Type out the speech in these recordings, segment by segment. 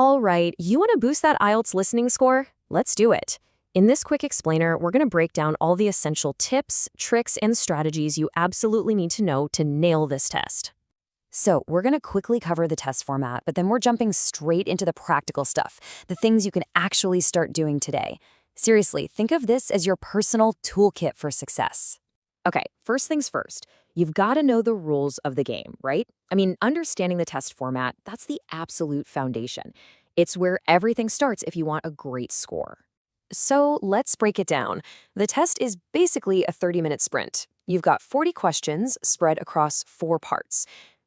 All right, you want to boost that IELTS listening score? Let's do it. In this quick explainer, we're going to break down all the essential tips, tricks, and strategies you absolutely need to know to nail this test. So we're going to quickly cover the test format, but then we're jumping straight into the practical stuff, the things you can actually start doing today. Seriously, think of this as your personal toolkit for success. Okay, first things first, you've got to know the rules of the game, right? I mean, understanding the test format, that's the absolute foundation. It's where everything starts if you want a great score. So let's break it down. The test is basically a 30-minute sprint. You've got 40 questions spread across 4 parts.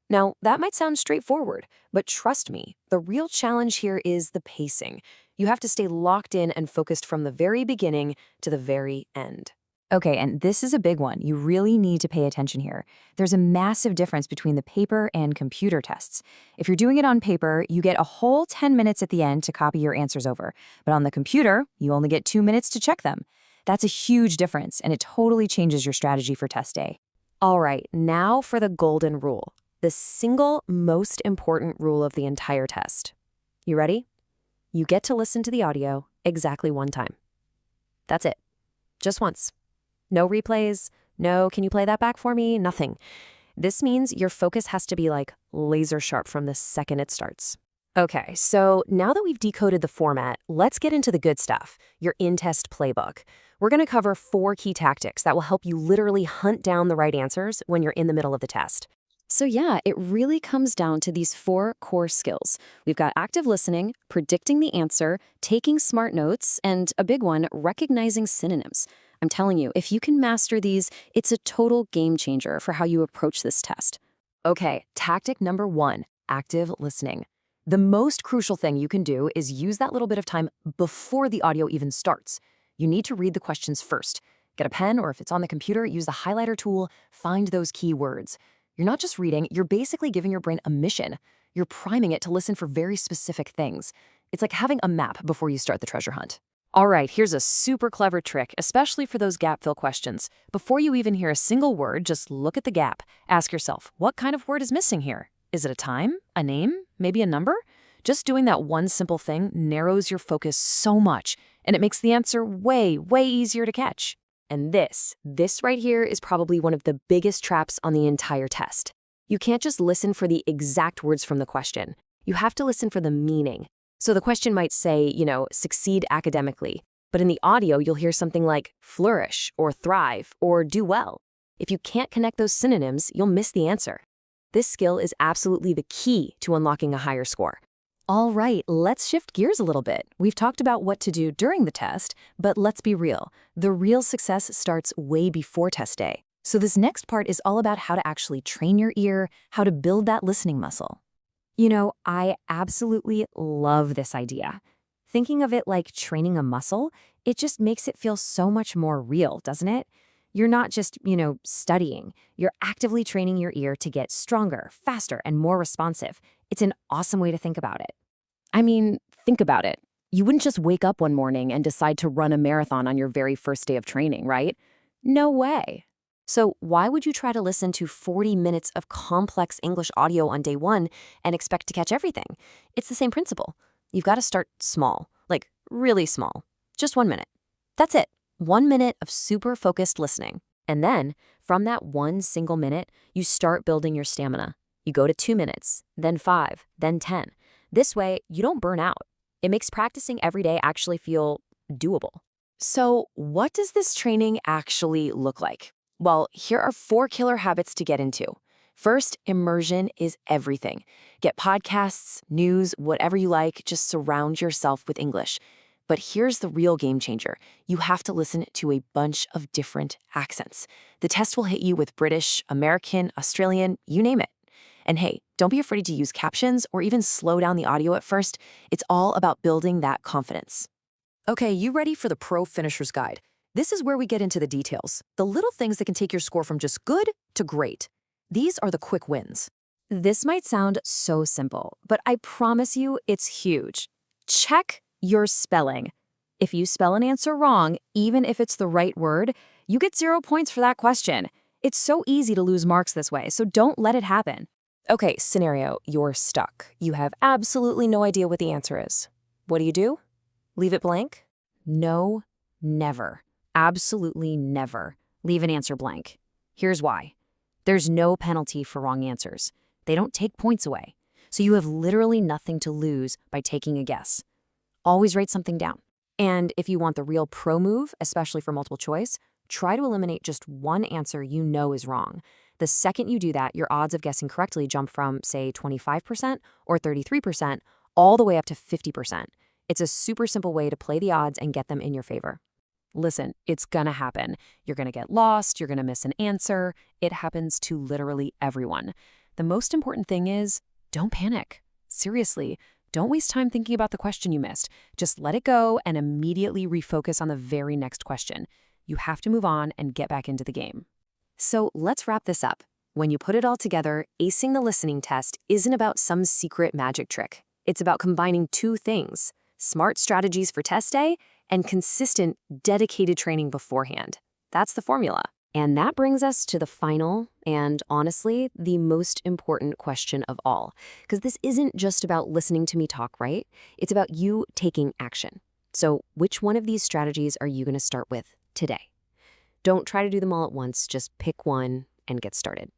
Now, that might sound straightforward, but trust me, the real challenge here is the pacing. You have to stay locked in and focused from the very beginning to the very end. Okay, and this is a big one. You really need to pay attention here. There's a massive difference between the paper and computer tests. If you're doing it on paper, you get a whole 10 minutes at the end to copy your answers over. But on the computer, you only get 2 minutes to check them. That's a huge difference, and it totally changes your strategy for test day. All right, now for the golden rule, the single most important rule of the entire test. You ready? You get to listen to the audio exactly 1 time. That's it. Just once. No replays, no, can you play that back for me? Nothing. This means your focus has to be like laser sharp from the second it starts. Okay, so now that we've decoded the format, let's get into the good stuff, your in-test playbook. We're going to cover 4 key tactics that will help you literally hunt down the right answers when you're in the middle of the test. So yeah, it really comes down to these 4 core skills. We've got active listening, predicting the answer, taking smart notes, and a big one, recognizing synonyms. I'm telling you, if you can master these, it's a total game changer for how you approach this test. Okay, tactic number 1, active listening. The most crucial thing you can do is use that little bit of time before the audio even starts. You need to read the questions first. Get a pen, or if it's on the computer, use the highlighter tool, find those key words. You're not just reading, you're basically giving your brain a mission. You're priming it to listen for very specific things. It's like having a map before you start the treasure hunt. All right, here's a super clever trick, especially for those gap fill questions. Before you even hear a single word, just look at the gap. Ask yourself, what kind of word is missing here? Is it a time, a name, maybe a number? Just doing that one simple thing narrows your focus so much, and it makes the answer way, way easier to catch. And this right here is probably one of the biggest traps on the entire test. You can't just listen for the exact words from the question. You have to listen for the meaning. So the question might say, succeed academically, but in the audio, you'll hear something like flourish or thrive or do well. If you can't connect those synonyms, you'll miss the answer. This skill is absolutely the key to unlocking a higher score. All right, let's shift gears a little bit. We've talked about what to do during the test, but let's be real. The real success starts way before test day. So this next part is all about how to actually train your ear, how to build that listening muscle. I absolutely love this idea. Thinking of it like training a muscle, it just makes it feel so much more real, doesn't it? You're not just, studying. You're actively training your ear to get stronger, faster, and more responsive. It's an awesome way to think about it. I mean, think about it. You wouldn't just wake up one morning and decide to run a marathon on your very first day of training, right? No way. So why would you try to listen to 40 minutes of complex English audio on day 1 and expect to catch everything? It's the same principle. You've got to start small, like really small. Just 1 minute. That's it. 1 minute of super focused listening. And then, from that 1 single minute, you start building your stamina. You go to 2 minutes, then 5, then 10. This way, you don't burn out. It makes practicing every day actually feel doable. So what does this training actually look like? Well, here are 4 killer habits to get into. First, immersion is everything. Get podcasts, news, whatever you like, just surround yourself with English. But here's the real game changer. You have to listen to a bunch of different accents. The test will hit you with British, American, Australian, you name it. And hey, don't be afraid to use captions or even slow down the audio at first. It's all about building that confidence. Okay, you ready for the Pro Finisher's Guide? This is where we get into the details, the little things that can take your score from just good to great. These are the quick wins. This might sound so simple, but I promise you it's huge. Check your spelling. If you spell an answer wrong, even if it's the right word, you get 0 points for that question. It's so easy to lose marks this way, so don't let it happen. Okay, scenario, you're stuck. You have absolutely no idea what the answer is. What do? Leave it blank? No, never. Absolutely never. Leave an answer blank. Here's why. There's no penalty for wrong answers. They don't take points away. So you have literally nothing to lose by taking a guess. Always write something down. And if you want the real pro move, especially for multiple choice, try to eliminate just one answer you know is wrong. The second you do that, your odds of guessing correctly jump from, say, 25% or 33% all the way up to 50%. It's a super simple way to play the odds and get them in your favor. Listen, it's gonna happen. You're gonna get lost, you're gonna miss an answer. It happens to literally everyone. The most important thing is, don't panic. Seriously, don't waste time thinking about the question you missed. Just let it go and immediately refocus on the very next question. You have to move on and get back into the game. So let's wrap this up. When you put it all together, acing the listening test isn't about some secret magic trick. It's about combining two things: smart strategies for test day and consistent, dedicated training beforehand. That's the formula. And that brings us to the final and, honestly, the most important question of all. Because this isn't just about listening to me talk, right? It's about you taking action. So which one of these strategies are you going to start with today? Don't try to do them all at once. Just pick one and get started.